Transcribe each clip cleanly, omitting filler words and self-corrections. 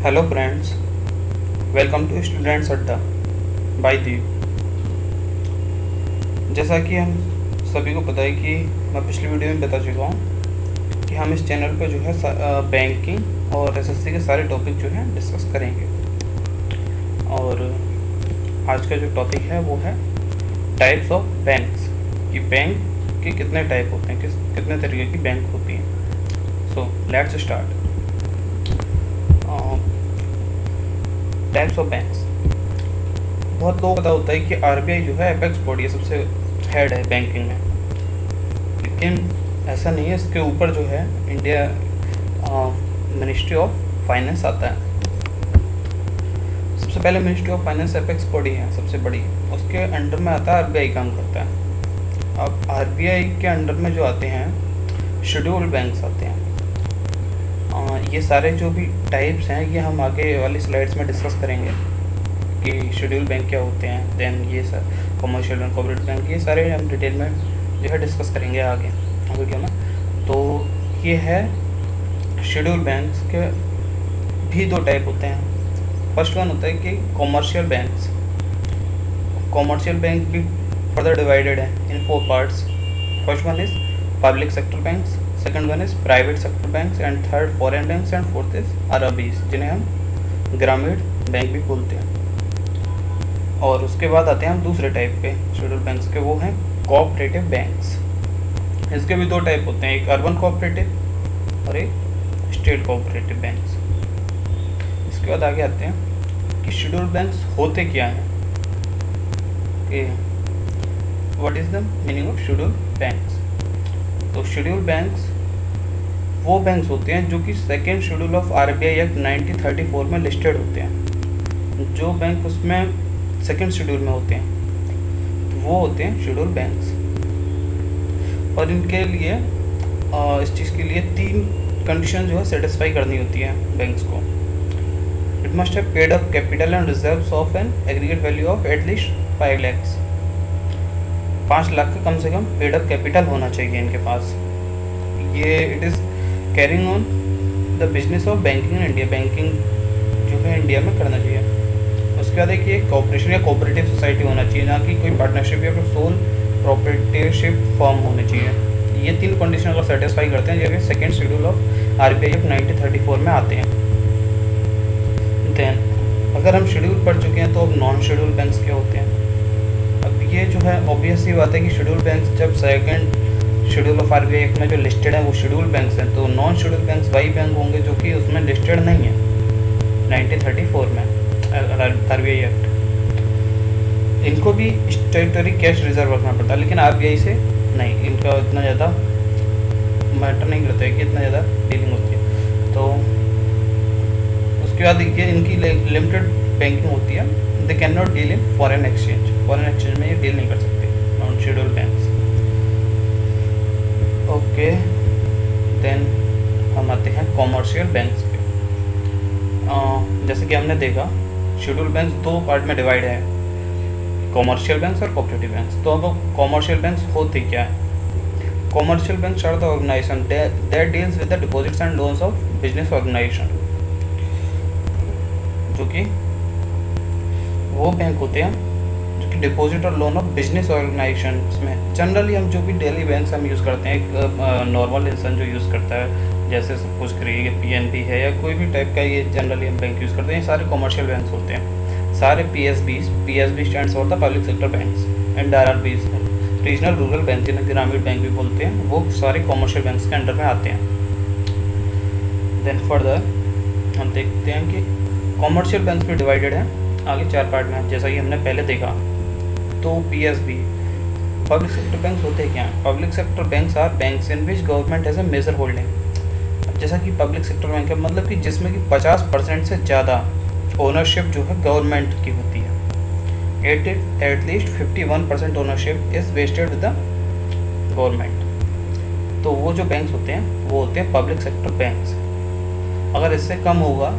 Hello friends, welcome to students adda by Deep. जैसा कि हम सभी को पता है कि मैं पिछली वीडियो में बता चुका हूँ कि हम इस चैनल पर जो है बैंकिंग और एसएससी के सारे टॉपिक जो हैं डिस्कस करेंगे। और आज का जो टॉपिक है वो है टाइप्स ऑफ बैंक्स, कि बैंक के कितने टाइप होते हैं, कितने तरीके की बैंक होती हैं। So let's start. Types of banks. बहुत लोगों को पता होता है कि आरबीआई जो है एपेक्स बॉडी है, सबसे हेड है बैंकिंग में, लेकिन ऐसा नहीं है। इसके ऊपर जो है इंडिया मिनिस्ट्री ऑफ फाइनेंस आता है। सबसे पहले ministry of finance apex body है, सबसे बड़ी। उसके अंडर में आता है आरबीआई काम करता है। अब आरबीआई के अंडर में जो आते हैं शेड्यूल्ड बैंक्स आते हैं। ये सारे जो भी टाइप्स हैं ये हम आगे वाली स्लाइड्स में डिस्कस करेंगे कि शेड्यूल बैंक क्या होते हैं। देन ये sir commercial bank, corporate bank, ये सारे हम डिटेल में जो है डिस्कस करेंगे आगे वीडियो में। तो ये है शेड्यूल बैंक्स के भी दो टाइप होते हैं। फर्स्ट वन होता है कि कॉमर्शियल बैंक्स। कॉमर्शियल बैंक भी फर्दर डिवाइडेड है in 4 parts. First one is public sector banks, second one is private sector banks, and third foreign banks, and fourth is RBs, जिन्हें हम ग्रामीण बैंक भी बोलते हैं। और उसके बाद आते हैं हम दूसरे टाइप के शेड्यूल बैंक्स के, वो हैं कोऑपरेटिव बैंक्स। इसके भी दो टाइप होते हैं, एक अर्बन कोऑपरेटिव और एक स्टेट कोऑपरेटिव बैंक्स। इसके बाद आगे आते हैं कि शेड्यूल बैंक्स होते क्या हैं, कि what is the meaning of schedule banks. तो शेड्यूल बैंक्स वो बैंक्स होते हैं जो कि second schedule of RBI act 1934 में लिस्टेड होते हैं। जो बैंक उसमें सेकेंड शेड्यूल में होते हैं तो वो होते हैं शेड्यूल बैंक्स। और इनके लिए इस चीज़ के लिए 3 कंडीशन जो है सेटिस्फाई करनी होती है बैंक्स को। It must have paid up capital and reserves of an aggregate value of at least 5 lakhs। 5 lakh का कम से कम पेड अप कैपिटल होना चाहिए इनके पास। ये it is carrying on the business of banking in India, banking जो है इंडिया में करना चाहिए। उसके बाद एक ये कॉर्पोरेशन या कोऑपरेटिव सोसाइटी होना चाहिए, ना कि कोई पार्टनरशिप या फिर सोल प्रोप्राइटरशिप फर्म होनी चाहिए। ये 3 कंडीशन अगर सेटिस्फाई करते हैं जैसे second schedule of RBI act 1934 में आते हैं। देन अगर हम शेड्यूल पढ़ चुके हैं तो अब नॉन शेड्यूल बैंक्स क्या होते हैं। अब ये जो है ऑब्वियस ही बात है कि शेड्यूल बैंक्स जब second schedule of RBI act में जो लिस्टेड है वो शेड्यूल बैंक्स हैं, तो नॉन शेड्यूल बैंक्स वही बैंक होंगे जो कि उसमें लिस्टेड नहीं है 1934 में आरबीआई एक्ट। इनको भी स्टैट्यूटरी कैश रिजर्व रखना पड़ता है, लेकिन आरबीआई से नहीं, इनका इतना ज़्यादा मैटर नहीं करता है कि इतना ज़्यादा डीलिंग होती है। तो उसके बाद ये इनकी लिमिटेड बैंकिंग होती है। They can not deal in foreign exchange, foreign exchange में ये डील नहीं कर सकते non schedule banks. Okay, then हम आते हैं कॉमर्शियल बैंक्स पे। जैसे कि हमने देखा शेड्यूल बैंक्स 2 पार्ट में डिवाइड है, कॉमर्शियल बैंक्स और कोऑपरेटिव बैंक्स। तो अब कॉमर्शियल बैंक्स होते क्या है। Commercial banks are the organisation that deals with the deposits and loans of business organisation, जो कि वो बैंक होते हैं जो कि डिपॉजिट और लोन ऑफ बिजनेस ऑर्गेनाइजेशन में। जनरली हम जो भी डेली बैंक्स हम यूज़ करते हैं, एक नॉर्मल इंसान जो यूज़ करता है, जैसे सपोज करिए पीएनबी है या कोई भी टाइप का, ये जनरली हम बैंक यूज़ करते हैं, ये सारे कॉमर्शियल बैंक्स होते हैं। सारे PSB stands for the public sector banks, and RRBs regional rural bank, जिन्हें ग्रामीण बैंक भी बोलते हैं, वो सारे कॉमर्शियल बैंक्स के अंडर में आते हैं। देन फर्दर हम देखते हैं कि कॉमर्शियल बैंक्स भी डिवाइडेड हैं आगे 4 पार्ट में, जैसा कि हमने पहले देखा। तो पीएसबी पब्लिक सेक्टर बैंक्स होते क्या हैं। Public sector banks are banks in which government has a major holding. जैसा कि पब्लिक सेक्टर बैंक है, मतलब कि जिसमें कि 50% से ज़्यादा ओनरशिप जो है गवर्नमेंट की होती है। At least 51% ownership is wasted with the government. तो वो जो बैंक्स होते हैं वो होते हैं पब्लिक सेक्टर बैंक्स। अगर इससे कम होगा,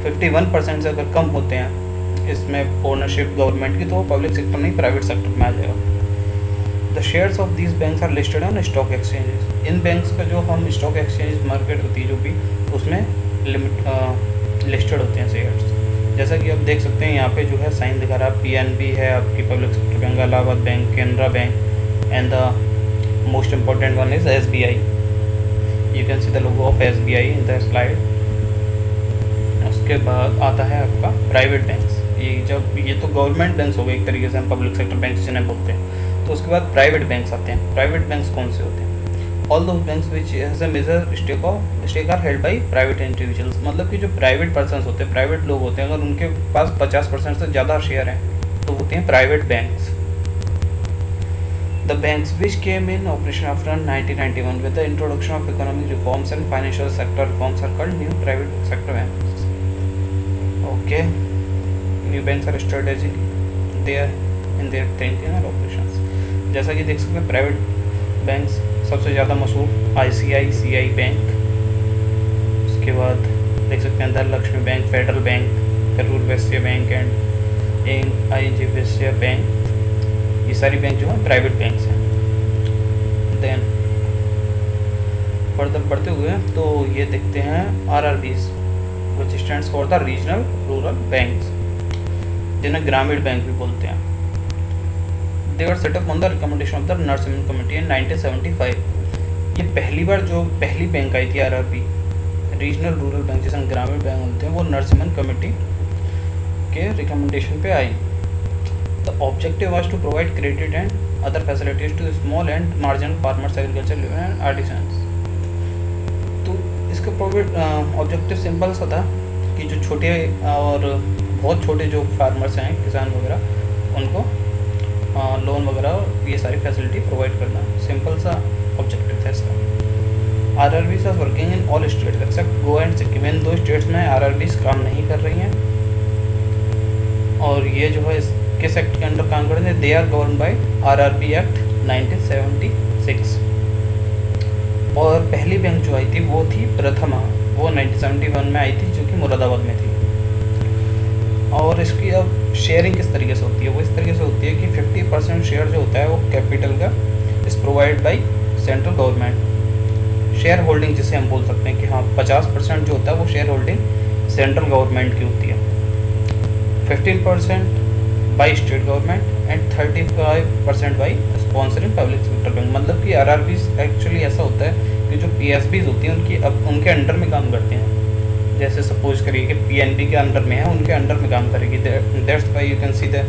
51% से अगर कम होते हैं इसमें ओनरशिप गवर्नमेंट की, तो वो पब्लिक सेक्टर नहीं प्राइवेट सेक्टर में आ जाएगा। The shares of these banks are listed on stock exchanges. इन बैंक्स का जो हम स्टॉक एक्सचेंज मार्केट होती है जो भी, उसमें लिस्टेड होते हैं शेयर्स। जैसा कि आप देख सकते हैं यहाँ पे जो है साइन दिखा रहा है, पीएनबी है आपकी public sector bank, Allahabad bank, Canara bank and the most important one is SBI. You can see the logo of SBI in the slide. उसके बाद आता है आपका प्राइवेट बैंक्स। ये तो गवर्नमेंट बैंक्स हो गए एक तरीके से, हम पब्लिक सेक्टर बैंक जिन्हें बोलते हैं। तो उसके बाद प्राइवेट बैंक्स आते हैं। प्राइवेट बैंक्स कौन से होते हैं? All those banks which has a major stake are held by private individuals. मतलब कि जो प्राइवेट पर्सन होते हैं, प्राइवेट लोग होते हैं, अगर उनके पास 50% से ज़्यादा शेयर हैं तो होते हैं private banks. The banks which came in operation after 1991 with the introduction of economic reforms and financial sector reforms are called new private sector banks. Okay, new banks are strategic their in their thinking and operations. जैसा कि देख सकते हैं private banks सबसे ज़्यादा मशहूर ICICI bank, उसके बाद देख सकते हैं Dhanlaxmi bank, federal bank, Karur Vysya bank and IG Vysya bank. ये सारी बैंक जो है प्राइवेट बैंक्स हैं। देन फर्दर बढ़ते हुए तो ये देखते हैं RRBs which stands for the regional rural banks, जिन्हें ग्रामीण बैंक भी बोलते हैं। They were set up on the recommendation of the Narasimhan Committee in 1975। ये पहली बार जो पहली बैंक आई थी आरआरबी, रीजनल रूरल बैंक जिसे हम ग्रामीण बैंक बोलते हैं, वो नरसिम्हन कमेटी के रिकमेंडेशन पे आई। The objective was to provide credit and other facilities to small and marginal farmers, agriculture and artisans. तो इसका ऑब्जेक्टिव सिंपल सा था कि जो छोटे और बहुत छोटे जो फार्मर्स हैं, किसान वगैरह, उनको लोन वगैरह ये सारी फैसिलिटी प्रोवाइड करना। सिंपल सा ऑब्जेक्टिव था इसका। RRBs are working in all states except Goa and Sikkim. इन 2 स्टेट्स में आरआरबीज काम नहीं कर रही हैं, और ये जो है किस एक्ट के अंडर काम कर रहे हैं? They are govern by RRB act 1976। और पहली बैंक जो आई थी वो थी प्रथमा, वो 1971 में आई थी, जो कि मुरादाबाद में थी। और इसकी अब शेयरिंग किस तरीके से होती है? वो इस तरीके से होती है कि 50% शेयर जो होता है वो कैपिटल का is provide by central government. Share holding जिसे हम बोल सकते हैं कि हाँ 50% जो होता है वो शेयर होल्डिंग सेंट्रल गवर्नमेंट की होती है, 15% by state government and 35% by sponsoring public sector bank. मतलब कि आरआरबीज एक्चुअली ऐसा होता है कि जो पीएसबीज होती हैं उनकी अब उनके अंडर में काम करते हैं। जैसे सपोज करिए कि पीएनबी के अंडर में है, उनके अंडर में काम करेगी। That's why you can see the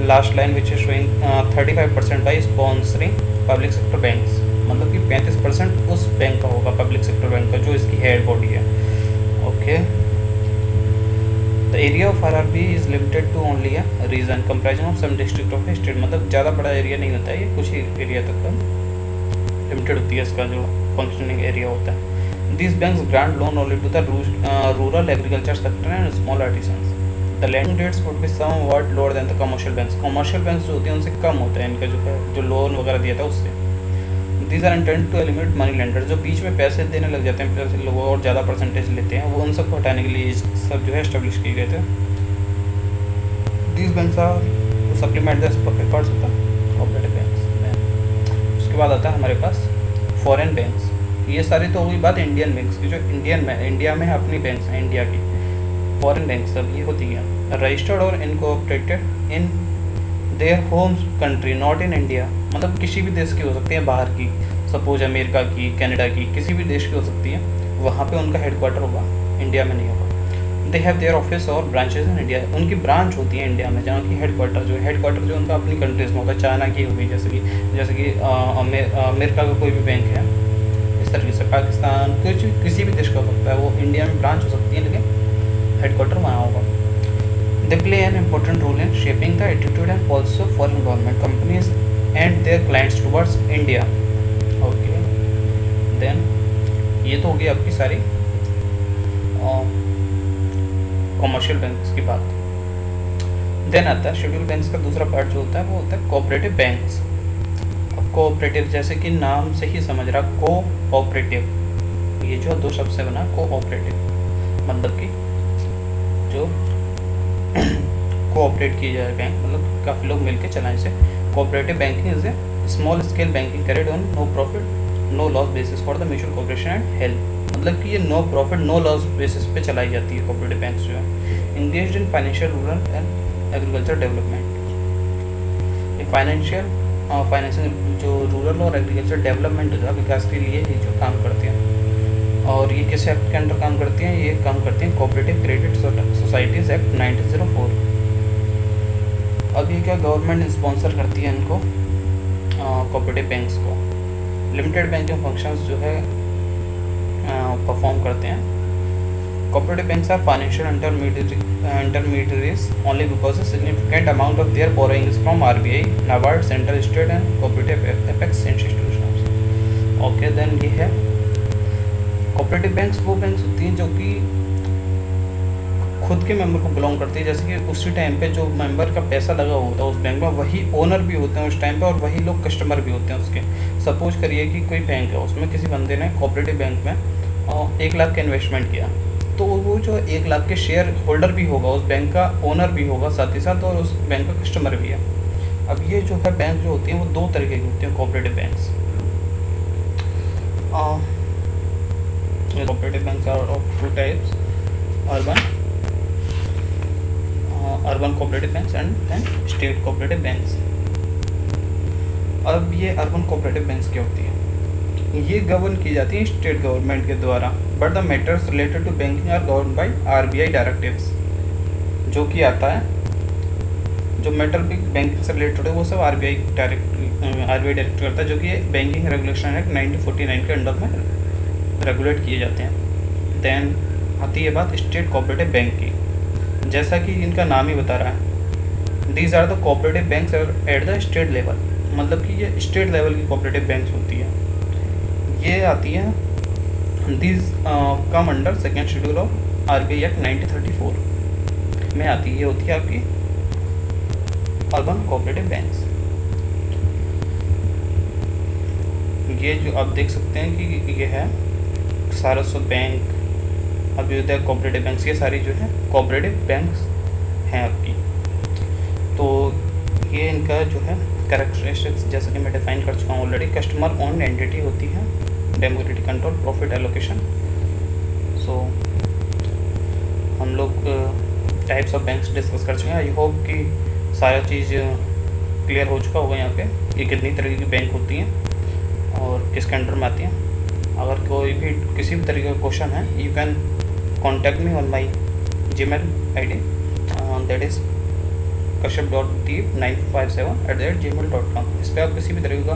last line which is showing 35% by sponsoring public sector banks. मतलब कि 35% उस बैंक का होगा, पब्लिक सेक्टर बैंक का, जो इसकी हेड बॉडी है। Okay, the area of RRB is limited to only a region comprising of some district of state. मतलब ज़्यादा बड़ा एरिया नहीं होता है, ये कुछ ही एरिया तक का लिमिटेड होती है इसका जो फंक्शनिंग एरिया होता है। These banks grant loan only to the rural agriculture sector and small artisans. The lending rates would be somewhat lower than the commercial banks. Commercial banks जो होती हैं उनसे कम होता है इनका जो लोन वगैरह दिया था उससे। These are intended to eliminate money lenders, जो बीच में पैसे देने लग जाते हैं, पैसे लोगों और ज़्यादा परसेंटेज लेते हैं, वो उन सबको हटाने के लिए सब जो है एस्टेब्लिश किए गए थे। These banks are to supplement the efforts of the cooperative banks। उसके बाद आता है हमारे पास फॉरेन बैंक्स। ये सारी तो हुई बात इंडियन बैंक्स की, जो इंडिया में अपनी बैंक्स हैं इंडिया की। फॉरेन बैंक्स अब ये होती हैं रजिस्टर्ड और incorporated in their home country not in India. मतलब किसी भी देश की हो सकती है, बाहर की, सपोज अमेरिका की, कनाडा की, किसी भी देश की हो सकती है। वहाँ पे उनका हेडक्वार्टर होगा, इंडिया में नहीं होगा। दे हैव देयर ऑफिस और ब्रांचेज इन इंडिया। उनकी ब्रांच होती है इंडिया में, जहाँ की हेडक्वार्टर जो उनका अपनी कंट्रीज में होगा। चाइना की होगी, जैसे कि अमेरिका का कोई भी बैंक है, इस तरीके से पाकिस्तान, किसी भी देश का हो सकता है, वो इंडिया में ब्रांच हो सकती है, लेकिन हेडक्वार्टर वहाँ होगा। They play an important role in shaping the attitude and policy of foreign government companies and their clients towards India. Okay, then ये तो हो गई आपकी सारी कॉमर्शियल बैंक्स की बात। देन आता है शेड्यूल बैंक्स का दूसरा पार्ट जो होता है वो होता है कोऑपरेटिव बैंक्स। कोऑपरेटिव जैसे कि नाम से ही समझ रहा, कोऑपरेटिव, ये जो 2 शब्द से बना कोऑपरेटिव, मतलब कि जो कोऑपरेट की जाए बैंक, मतलब काफ़ी लोग मिलकर चलाएं इसे। Cooperative banking is a small scale banking carried on no profit no loss basis for the mutual cooperation and help. मतलब कि ये no profit no loss basis पे चलाई जाती है कोऑपरेटिव बैंक्स जो है। Engaged in financial rural and agriculture development, ये फाइनेंशियल जो रूरल और एग्रीकल्चर डेवलपमेंट का विकास के लिए ही जो काम करते हैं। और ये किस एक्ट के अंडर काम करती हैं? ये काम करती हैं कोऑपरेटिव क्रेडिट सोसाइटीज़ एक्ट 1904। अब ये क्या गवर्नमेंट स्पॉन्सर करती है इनको, कोऑपरेटिव बैंक्स को। लिमिटेड बैंकिंग फंक्शंस जो है परफॉर्म करते हैं। Cooperative banks are financial intermediaries only because a significant amount of their borrowing is from RBI, NABARD, Central, State and Cooperative Apex institutions. Okay, then ये है cooperative banks वो banks होती हैं जो कि खुद के मेंबर को बिलोंग करती है। जैसे कि उसी टाइम पे जो मेंबर का पैसा लगा होता है उस बैंक में, वही ओनर भी होते हैं उस टाइम पे और वही लोग कस्टमर भी होते हैं उसके। सपोज करिए कि कोई बैंक है, उसमें किसी बंदे ने कोऑपरेटिव बैंक में 1 लाख का इन्वेस्टमेंट किया, तो वो जो 1 लाख के शेयर होल्डर भी होगा, उस बैंक का ओनर भी होगा साथ ही साथ, और उस बैंक का कस्टमर भी है। अब ये जो है बैंक जो होती हैं वो 2 तरीके की होती हैं cooperative banks. Cooperative banks are of 2 types, urban cooperative banks and state cooperative banks. अब ये अर्बन कोऑपरेटिव बैंक्स क्या होती है? ये गवर्न की जाती है स्टेट गवर्नमेंट के द्वारा, but the matters related to banking are govern by RBI directives. जो कि आता है जो मैटर भी बैंकिंग से रिलेटेड है वो सब RBI डायरेक्ट करता है, जो कि बैंकिंग रेगुलेशन एक्ट 1949 के अंडर में रेगुलेट किए जाते हैं। देन आती है बात स्टेट कोऑपरेटिव बैंक की। जैसा कि इनका नाम ही बता रहा है, these are the cooperative banks at the state level, मतलब कि ये स्टेट लेवल की कोऑपरेटिव बैंक्स होती है। ये आती है these come under second schedule of RBI act 1934 में आती है। ये होती है आपकी अर्बन कोऑपरेटिव बैंक्स। ये जो आप देख सकते हैं कि ये है Saraswat bank, Abhyudaya cooperative banks, ये सारी जो है कोऑपरेटिव बैंक्स हैं आपकी। तो ये इनका जो है कैरेक्टरिस्टिक्स जैसा कि मैं डिफाइन कर चुका हूँ ऑलरेडी। कस्टमर ओन एंटिटी होती है, डेमोक्रेटिक कंट्रोल, प्रॉफिट एलोकेशन। सो हम लोग टाइप्स ऑफ बैंक्स डिस्कस कर चुके हैं। आई होप कि सारा चीज़ क्लियर हो चुका होगा यहाँ पे कि कितनी तरह की बैंक होती हैं और किसके अंडर में आती हैं। अगर कोई भी किसी भी तरीके का क्वेश्चन है, you can contact me on my Gmail ID, that is kashyap.deep957@gmail.com। इस पर आप किसी भी तरीके का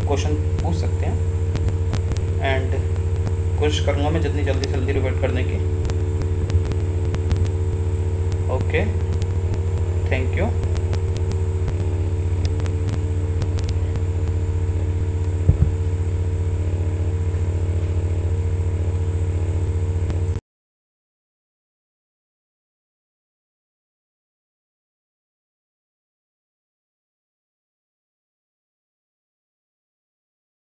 क्वेश्चन पूछ सकते हैं एंड कोशिश करूँगा मैं जितनी जल्दी से जल्दी रिवर्ट करने की। Okay, thank you.